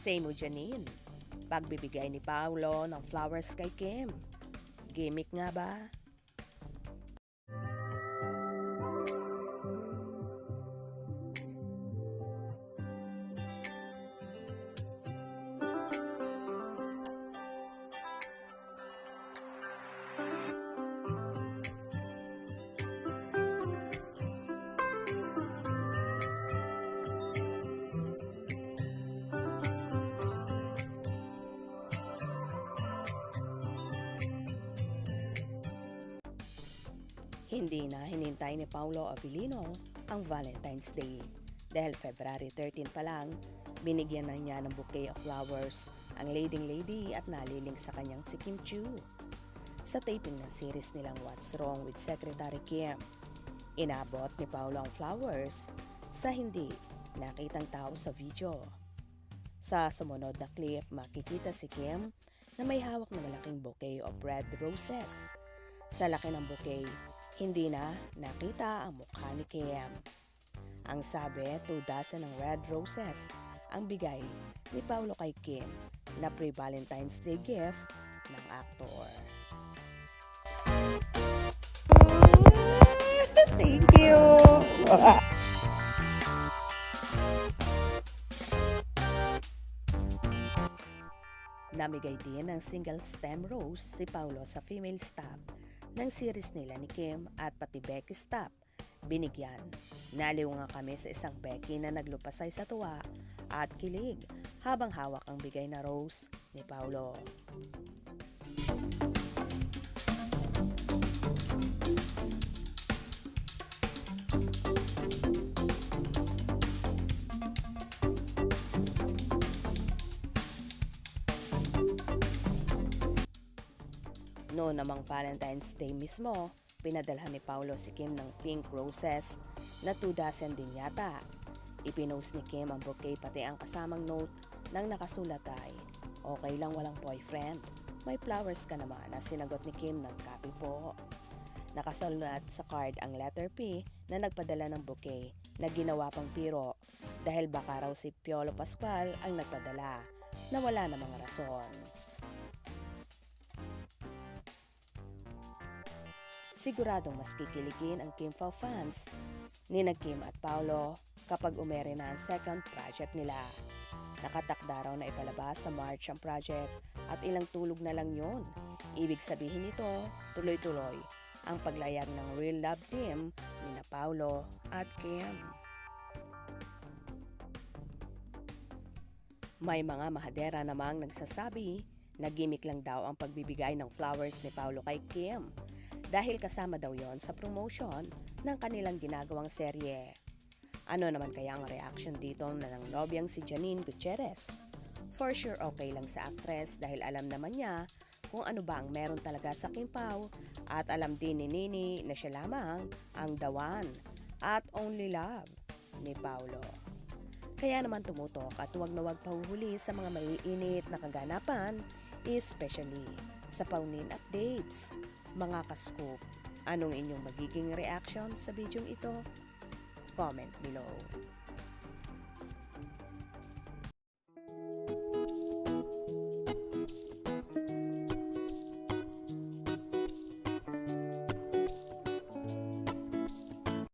Say mo Janine, pagbibigay ni Paolo ng flowers kay Kim. Gimmick nga ba? Hindi na hinintay ni Paolo Avellino ang Valentine's Day dahil February 13 pa lang, binigyan na niya ng bouquet of flowers ang leading lady at naliling sa kanyang si Kim Chiu. Sa taping ng series nilang What's Wrong with Secretary Kim, inabot ni Paolo ang flowers sa hindi nakitang tao sa video. Sa sumunod na clip, makikita si Kim na may hawak na malaking bouquet of red roses. Sa laki ng bouquet, hindi na nakita ang mukha ni Kim. Ang sabi, 2 dozen ng red roses ang bigay ni Paolo kay Kim na pre-Valentine's Day gift ng aktor. Thank you. Namigay din ng single stem rose si Paolo sa female staff ng series nila ni Kim at pati Becky staff. Binigyan. Naliw nga kami sa isang Becky na naglupasay sa tuwa at kilig habang hawak ang bigay na rose ni Paolo. Noon namang Valentine's Day mismo, pinadalhan ni Paolo si Kim ng pink roses na 2 dozen din yata. Ipinost ni Kim ang bouquet pati ang kasamang note nang nakasulat ay, "Okay lang walang boyfriend, may flowers ka naman," na sinagot ni Kim ng "Copy po." Nakasulat sa card ang letter P na nagpadala ng bouquet na ginawa pang piro dahil baka raw si Piolo Pascual ang nagpadala na wala namang rason. Siguradong mas kikiligin ang Kim Pao fans ni Kim at Paolo kapag umere na ang second project nila. Nakatakda raw na ipalabas sa March ang project at ilang tulog na lang yun. Ibig sabihin nito, tuloy-tuloy ang paglayag ng real love team ni Paolo at Kim. May mga mahadera namang nagsasabi na gimmick lang daw ang pagbibigay ng flowers ni Paolo kay Kim dahil kasama daw yon sa promotion ng kanilang ginagawang serye. Ano naman kaya ang reaction dito na ng nobyang si Janine Gutierrez? For sure okay lang sa actress dahil alam naman niya kung ano ba ang meron talaga sa Kim Pao at alam din ni Nini na siya lamang ang the one at only love ni Paolo. Kaya naman tumutok at huwag na huwag pahuhuli sa mga maiinit na kaganapan, especially sa Paunin updates. Mga ka-scoop, anong inyong magiging reaction sa video ito? Comment below.